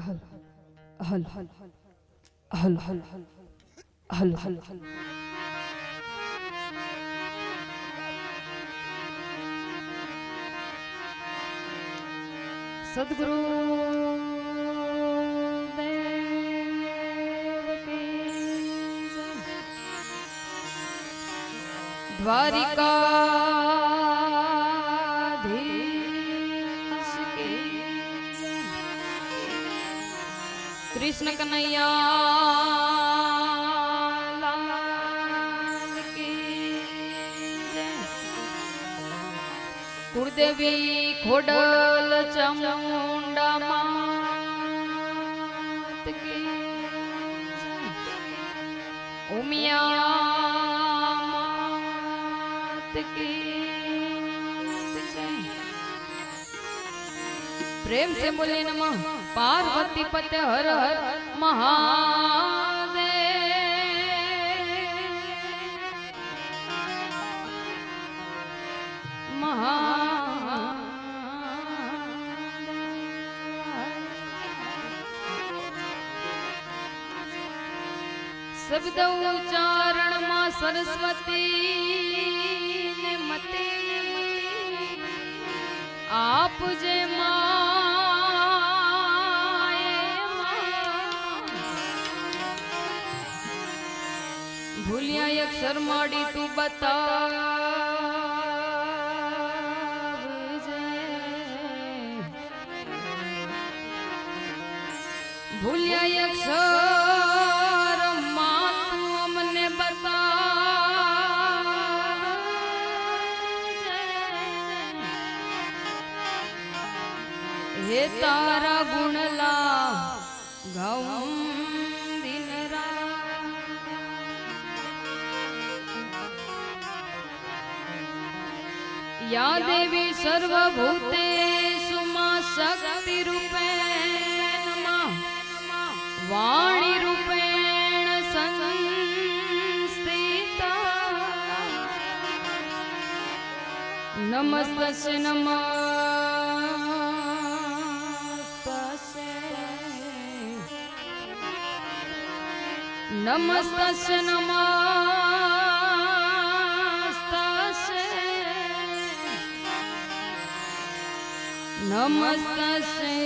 હલ હલ હલ હલ હલ હલ હલ સદગુરુ દ્વારિકાધીશ કી કૃષ્ણ કનૈયા લાલ કી જય કુળદેવી ખોડલ ચામુંડા માત કી જય ઉમિયા प्रेम से बोले नमः पार्वती पते हर हर शब्द उच्चारण मां सरस्वती ने मते आप जे भूलिया अक्षर माड़ी तू बता भूलिया अक्षर मां तू हमने बता हे तारा गुणला गाऊं दिन रात या देवी सर्वभूतेषु मा शक्ति रूपेण नमः वाणी रूपेण संस्थिता नमस्तस्यै नमः नमस्तस्यै नमस्तस्यै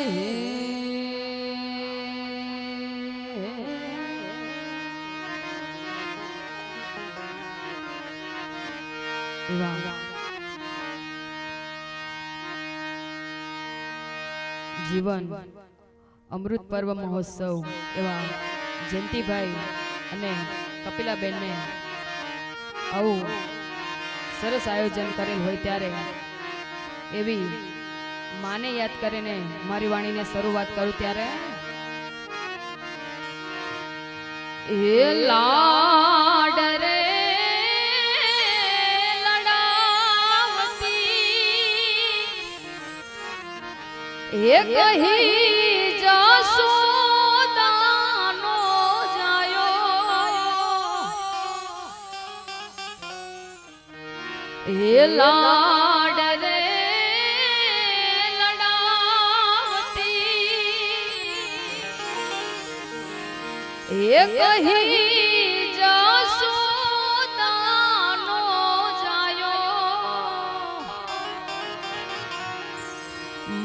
जीवन अमृत पर्व महोत्सव एवा जयंती भाई અને કપિલાબેન ને આવું સરસ આયોજન કરેલ હોય ત્યારે એવી માને યાદ કરીને મારી વાણીને શરૂઆત કરું ત્યારે એ લાડ રે લડાવતી એ કહી જાસુ એ લાડ રે લડાવતી એ કહી જસોદાનો જાયો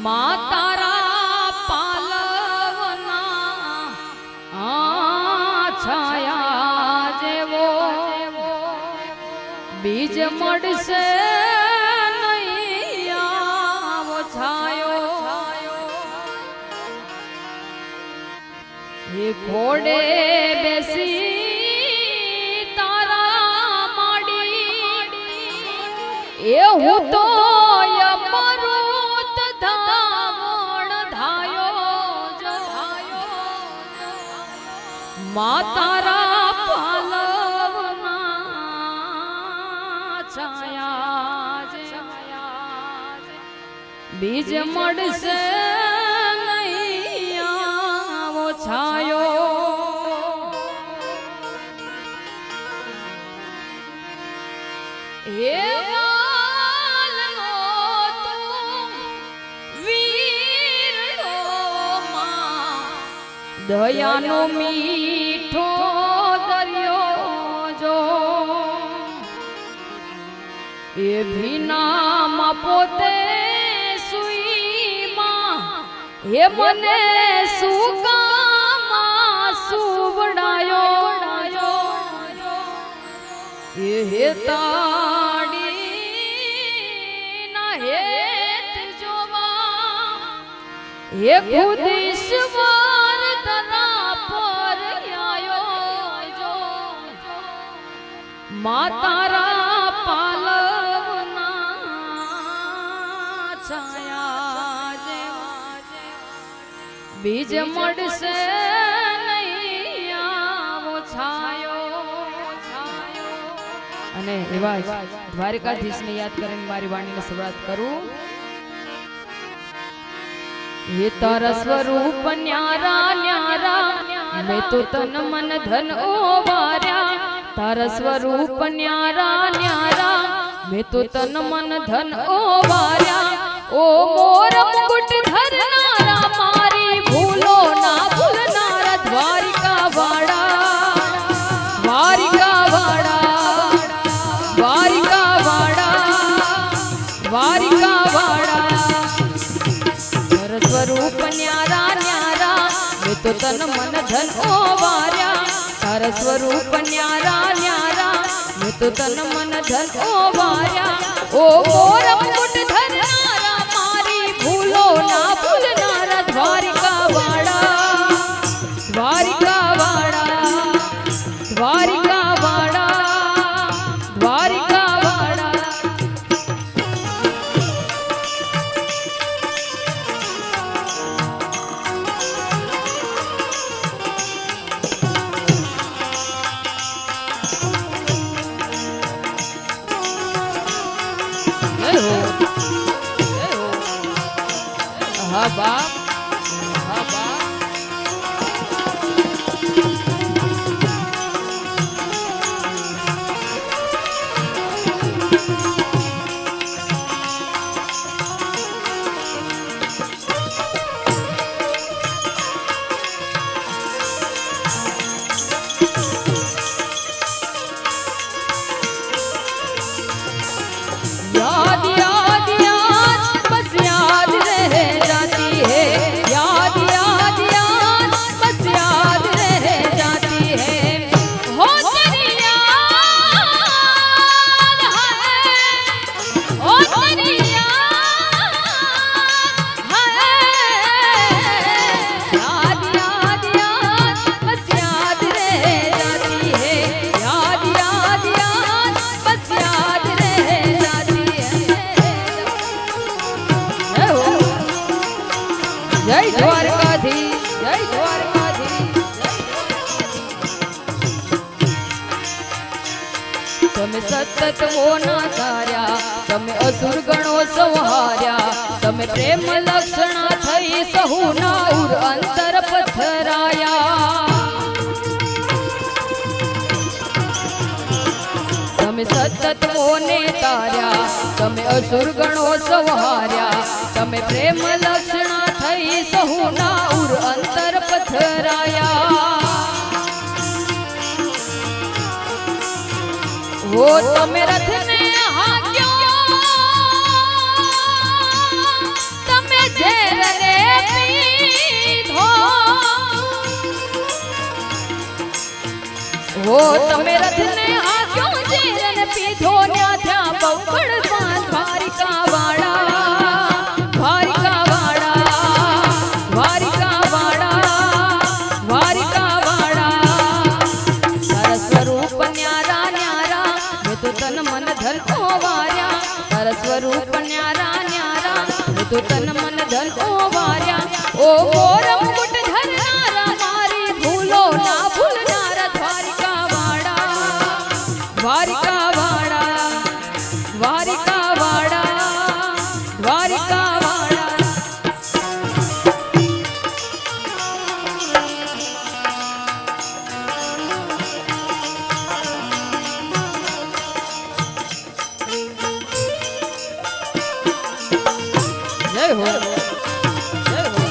મા તારા પાલવના છાયા જેવો બીજ મળશે નહીં આવો છાયો એ ઘોડે બેસી તારા માડી એ હું તો અમૃત ધાવણ ધાયો મા તારા बीज मड़से नहीं आवो छायो हे वालो तो वीर लो मां દયાનો મીઠો દરિયો જો એ ભીનામાં પોતે સુઈમાં એ મને સુકામાં સુવડાયો એ તાડી ના હેત જોવા એ ખુદ ઈશ્વર તરા પર આયો જો માતારા પાલવના છાયા જેવા બીજ મળશે નહીં આવો છાયો અને એવા દ્વારકાધીશને યાદ કરીને મારી વાણીને શરૂઆત કરું. ये तारा स्वरूप न्यारा न्यारा मैं तो तन मन धन ओ वार्या तारा स्वरूप न्यारा न्यारा मैं तो तन मन धन ओ वार्या ओ मोर मुकुट धरनारा मारी भूलो ना भूलनारा द्वारिका वाड़ा द्वारिका वाड़ा द्वारिका वाड़ा द्वारिका वाड़ा स्वरूप न्यारा न्यारा मैं तो तन मन धन ओ वार्या तारा स्वरूप न्यारा न्यारा मैं तो तन मन धन ओ वार्या ओ मोर मुकुट धरनारा मारी भूलो ना भूलनारा द्वारिका वाड़ा द्वारिका वाड़ा द्वारिका वाड़ा द्वारिका वाड़ा. हाँ बाप हाँ बाप याद याद याद बस याद रह जाती है याद याद याद बस याद रह जाती है हो तेरी याद है हो तेरी याद है याद याद याद बस याद रह जाती है याद याद याद बस याद रह जाती है. जय द्वारकाधीश जय द्वारकाधीश. તમે સતત મોના ધાર્યા તમે અસુર ગણો સંહાર્યા તમે પ્રેમ લક્ષણા થઈ સહુના ઉર અંતર પથરાયા તમે સતત મોને તાર્યા તમે અસુર ગણો સંહાર્યા તમે પ્રેમ લક્ષણા થઈ સહુના ઉર અંતર પથરાયા वो તમે રથને હાક્યો તમે ઝેરને પીધો वो તમે રથને હાક્યો ઝેરને પીધો ન્યા થયા બહુકડ દ્વારિકા વાળા દ્વારિકા વાળા દ્વારિકા વાળા દ્વારિકા વાળા તારા સ્વરૂપ ન્યારા ન્યારા मैं तो तन मन धन ओ वार्या तारा स्वरूप न्यारा न्यारा मैं तो तन मन धन ओ वार्या ओ मोर मुकुट धरनारा मारी भूलो ना भूलनारा द्वारिका वाड़ा द्वारिका वाड़ा द्वारिका वाड़ा द्वारिका वाड़ा. जय हो जय हो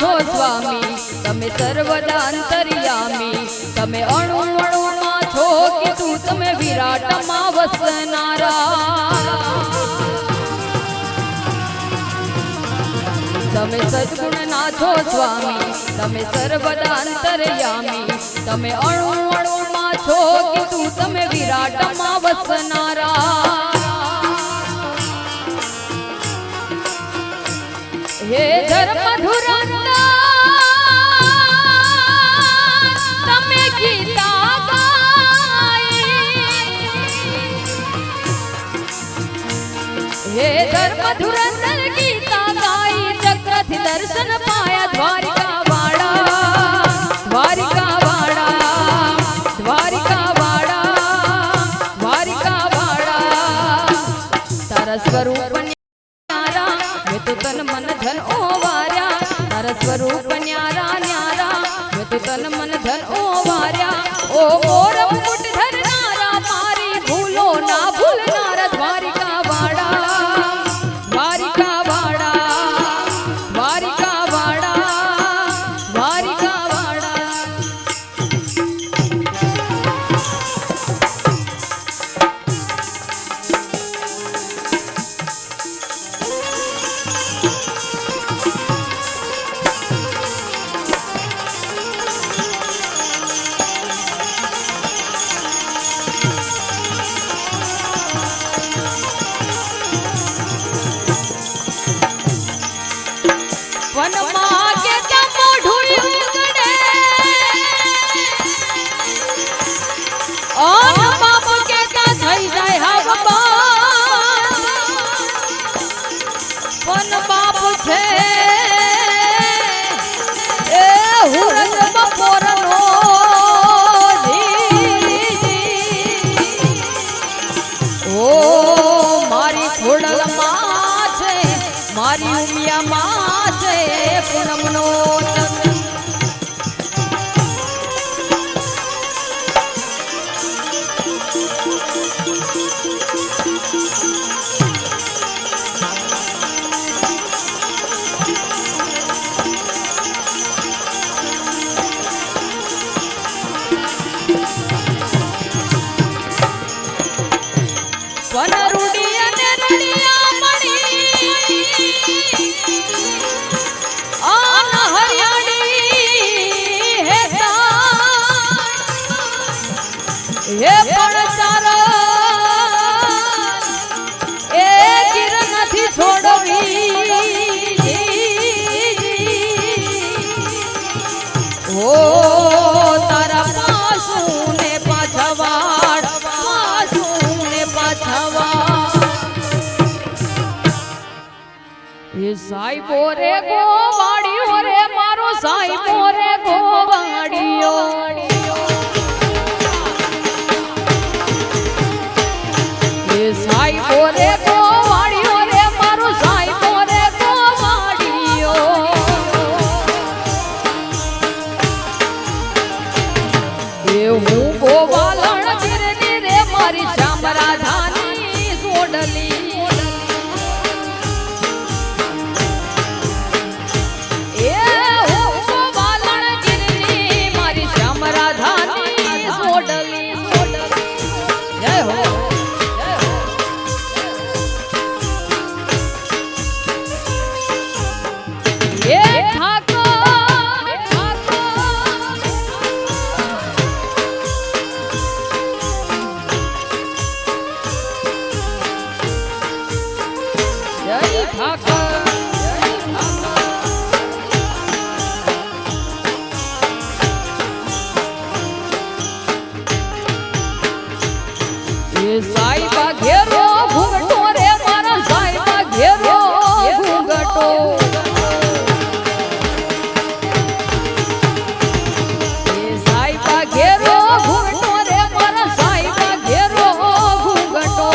છો સ્વામી, તમે સર્વદા અંતર્યામી, તમે અણુ અણુમાં છો કીધું, તમે વિરાટમાં વસનારા, તમે સદગુણના છો સ્વામી, તમે સર્વદા અંતર્યામી, તમે અણુ અણુમાં છો કીધું, તમે વિરાટમાં વસનારા. હે ધર્મ ધુરંધર તમે ગીતા ગાઈ, હે ધર્મ ધુરંધર ગીતા ગાઈ, ચક્રથી દર્શન પાયા દ્વારિકા વાળા, દ્વારિકા વાળા, દ્વારિકા વાળા, દ્વારિકા વાળા. તારા સ્વરૂપ મેં તો તન મન ધન ઓવાર્યા, તારા સ્વરૂપ ન્યારા ન્યારા, મેં તો તન મન ધન ઓવાર્યા. ઓ મોર મુકુટ ધરનારા, મારી ભૂલો ના ભૂલનારા, દ્વારિકા વાળા, દ્વારિકા વાળા, દ્વારિકા વાળા, દ્વારિકા વાળા. વનમાં કે મોઢું ઉગડે, ઓન બાપ કે થઈ જાય હવા, વન બાપ છે એ હુરજ બપોરનો, ઓ મારી ખોડલમાં છે, મારી ઉમિયામાં છે પૂનમનો વનરૂડી અને રડિયા મણી, આન હરિયાળી હેતા, હે પણ ચારા એ ગીર નથી છોડવી, ઓ તારા પાસુને પાછા વાળ, પાસુને પાછા વાળ. એ સાઈબો રે ગોવાડિયો રે, મારો સાઈબો રે ગોવાડિયો, એ સાઈબો રે ગોવાડિયો રે, મારો સાઈબો રે ગોવાડિયો. એ હું ગોવાલણ ગીરની રે, મારી શ્યામ રાધાની સોડલી, સાઈબા ઘેરો ઘૂંઘટો રે, મારા સાઈબા ઘેરો ઘૂંઘટો, સાઈબા ઘેરો ઘૂંઘટો રે, મારા સાઈબા ઘેરો ઘૂંઘટો.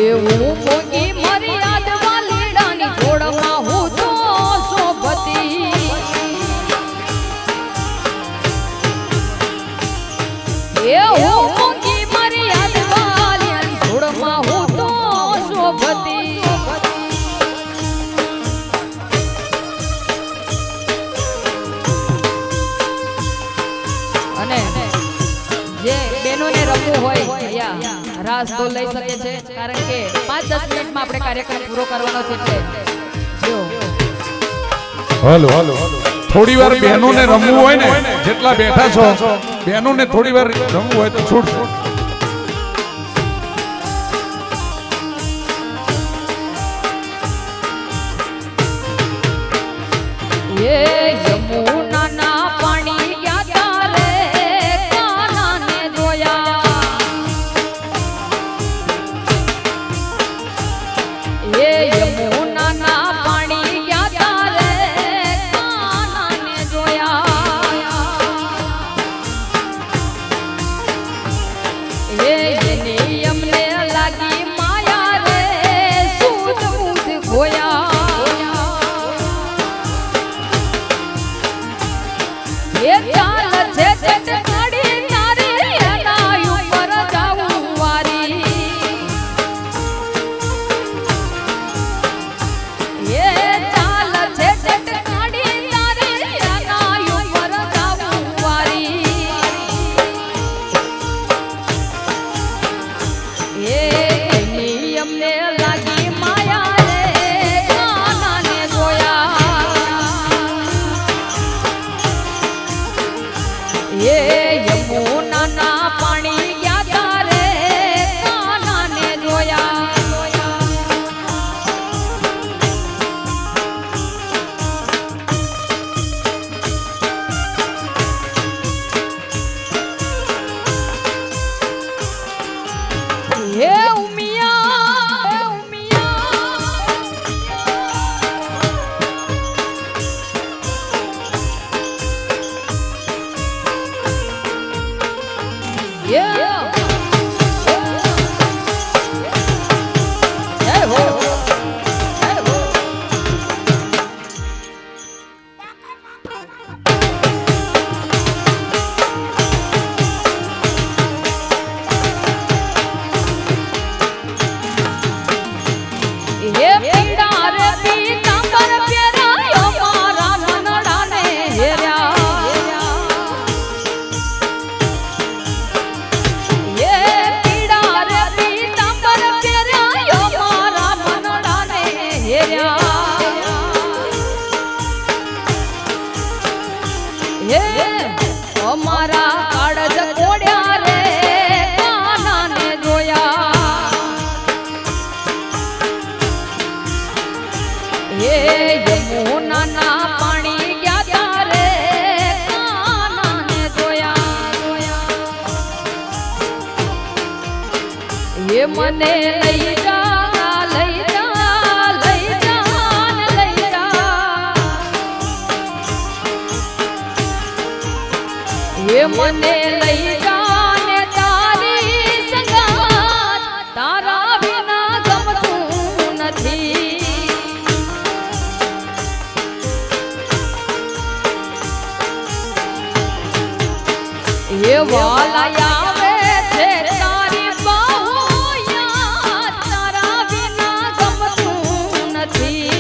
એવું મોગી મર્યાદમાં લીડાની જોડમાં હું તો સોબતી, રમવું હોય અહીંયા રાસ તો લઈ શકે છે, કારણ કે 5-10 મિનિટમાં આપણે કાર્યક્રમ પૂરો કરવાનો છે એટલે જો હાલો થોડી વાર બહેનોને રમવું હોય ને, જેટલા બેઠા છો બહેનોને થોડી વાર રમવું હોય તો છૂટ. એ યમુનાના પાણી ગયા તારે કાનાને જોયા, એ યમુનાના પાણી ગયા તારે કાનાને જોયા, એ એની અમને લાગી માયા રે સૂધ બૂધ ગોયા, એ ચાલ છે ચટકાડી તારી એના ઉપર જાવું વારી, એ ચાલ છે ચટકાડી તારી એના ઉપર જાવું વારી, એ એની અમને લાગી માયા રે કાનાને જોયા, એ યમુનાના પાણી ગયા તારે કાનાને જોયા, એ ઉમિયા અમારા કાળજ કોડ્યા રે કાનાને જોયા, એ યમુનાના પાણી ગયા ત્યારે કાનાને જોયા, એ મને લઈ જા લઈ જા લઈ જા લઈ જા, એ મને લઈ જા ને તારી સંગાત તારા વિના ગમતું નથી, એ વાલા આવે છે તારી બહુ યાદ તારા વિના ગમતું નથી,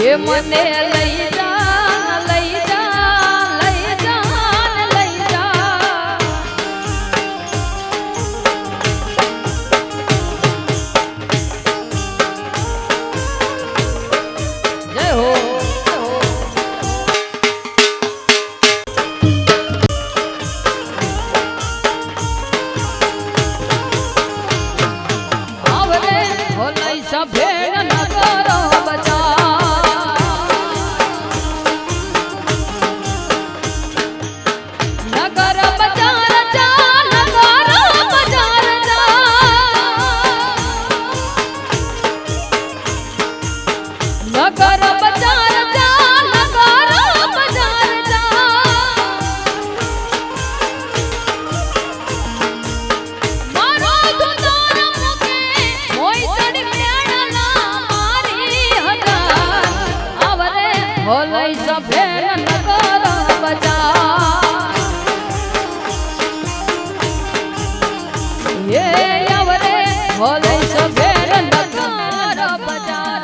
એ મને લઈ જા લઈ જા લઈ જા લઈ જા, જય હો આવરે હોલઈ સભેણ ન કરો બચા, નગર બજાર જા નગર બજાર જા, નગર બજાર જા નગર બજાર જા, મારો દુદાર મુકે હોય તડી મેળના મારી હજાર, આવરે હોલઈ સભેણ નગર બજાર, એ આવરે હોલઈ સભેણ નગર બજાર,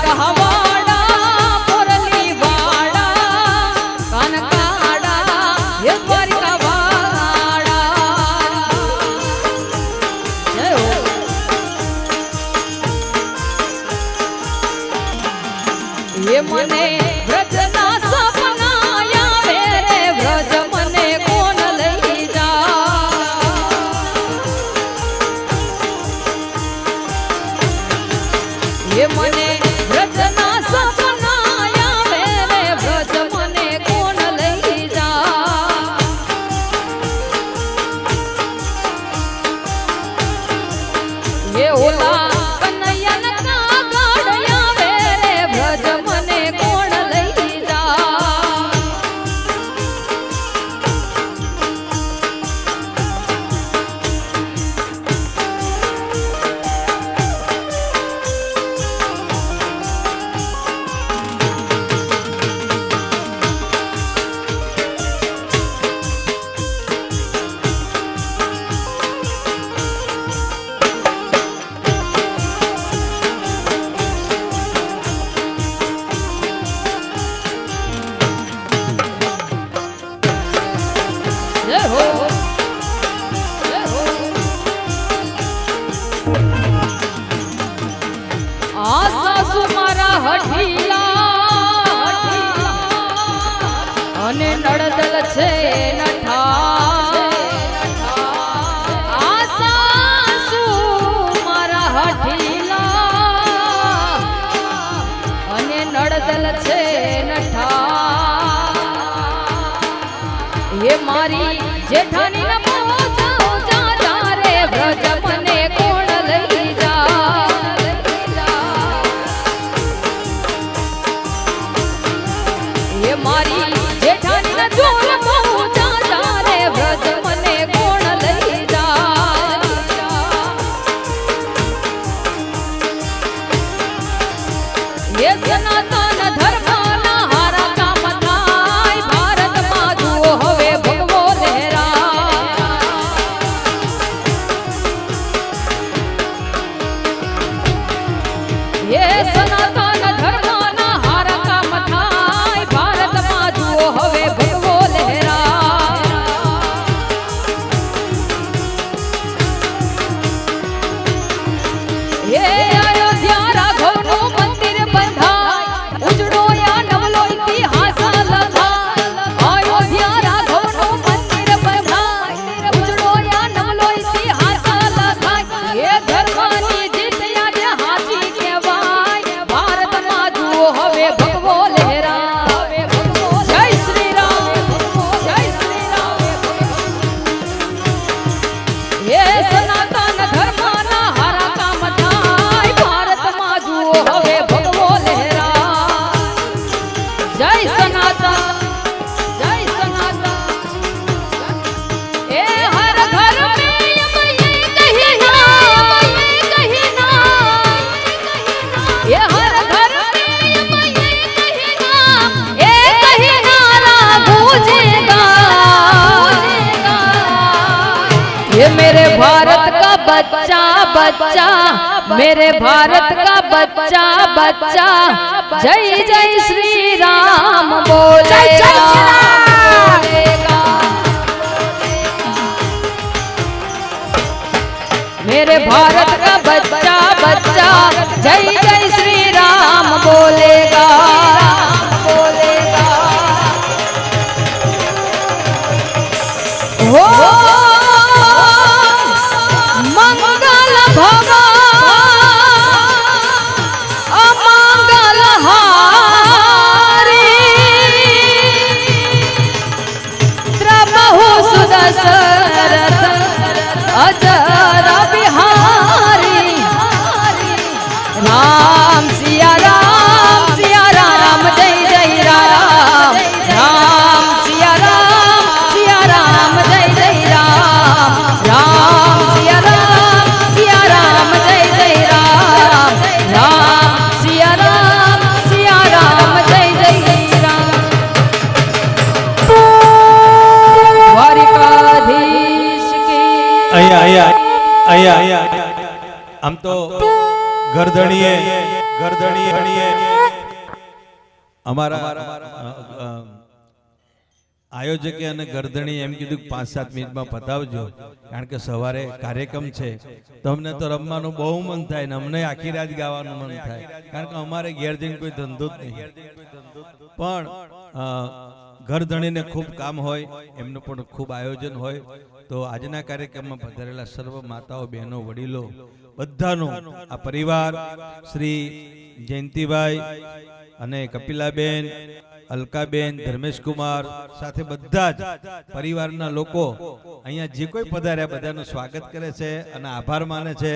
દ્વારિકા વાડા મોરલી વાડા કાનકાડા હે દ્વારિકા વાડા જય હો એ મને વ્રજના સપના આવે રે વ્રજ મને કોણ લઈ જા એ મને વ્રજના સપના આવે રે વ્રજ મને કોણ લઈ જા એ ઓલા અને નડદલ છે નઠા આ સાસુ મારા હઠીલા અને નડદલ છે નઠા એ મારી જેઠાની ન પહોંચા જા રે વ્રજ મને કોણ લઈ જા એ મારી જેઠાની ન જોર પહોંચા જા રે વ્રજ મને કોણ લઈ જા એ સનાતન ધર્મના હારા કામ થાય ભારતમાં જુઓ હવે ભગવો લહેરા એ સનાતન ધર્મના હારા કામ થાય ભારતમાં જુઓ હવે ભગવો લહેરા એ અયોધ્યા રાઘવનું મંદિર બંધાય ઉજળો યા નવલો ઇતિહાસ લખાય અયોધ્યા રાઘવનું મંદિર બંધાય ઉજળો યા નવલો ઇતિહાસ લખાય એ ધર્મની જીત આજે હાચી કહેવાય ભારતમાં જુઓ હવે ભગવો લહેરા જય શ્રી રામ જય શ્રી રામ એ સનાતન ધર્મના હારા કામ થાય ભારતમાં જુઓ હવે ભગવો લહેરા જય સનાતન જય સનાતન એ હર ઘર में ये कहना ये हर घर में ये कहना गूंजेगा ये मेरे भारत का बच्चा बच्चा मेरे भारत का बच्चा बच्चा जय जय श्री राम बोलेगा मेरे भारत का बच्चा बच्चा जय जय श्री राम बोलेगा बोलेगा हो मंगल भवन अमंगल हारी द्रबहु सुदशरथ अजर बिहारी राम सिया राम जय जय राम राम सिया राम जय जय राम राम सिया राम जय जय राम राम सिया राम जय जय राम द्वारिकाधीश की અહીંયા આમ તો ગરદણીએ ગરધણીએ અમારા આયોજકે અને ગરધણી એમ કીધું કે 5-7 મિનિટમાં પતાવજો, કારણ કે સવારે કાર્યક્રમ છે. તો અમને તો રમવાનું બહુ મન થાય ને અમને આખી રાત ગાવાનું મન થાય, કારણ કે અમારે ઘેર જઈને કોઈ ધંધો જ નહીં. પણ ગરધણીને ખૂબ કામ હોય, એમનું પણ ખૂબ આયોજન હોય. તો આજના કાર્યક્રમમાં પધારેલા સર્વ માતાઓ, બહેનો, વડીલો બધાનો આ પરિવાર શ્રી જયંતિભાઈ અને કપિલાબેન, અલકાબેન, ધર્મેશકુમાર સાથે બધા જ પરિવારના લોકો અહીંયા જે કોઈ પધાર્યા બધાનું સ્વાગત કરે છે અને આભાર માને છે.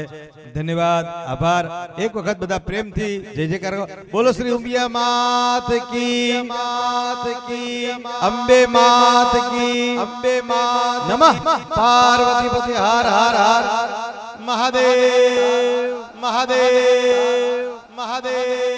ધન્યવાદ, આભાર. એક વખત બધા પ્રેમથી જય જયકાર બોલો. શ્રી ઉમિયા માત કી, અંબે માત કી, નમઃ પાર્વતી પતિ હર હર હર મહાદેવ, મહાદેવ, મહાદેવ.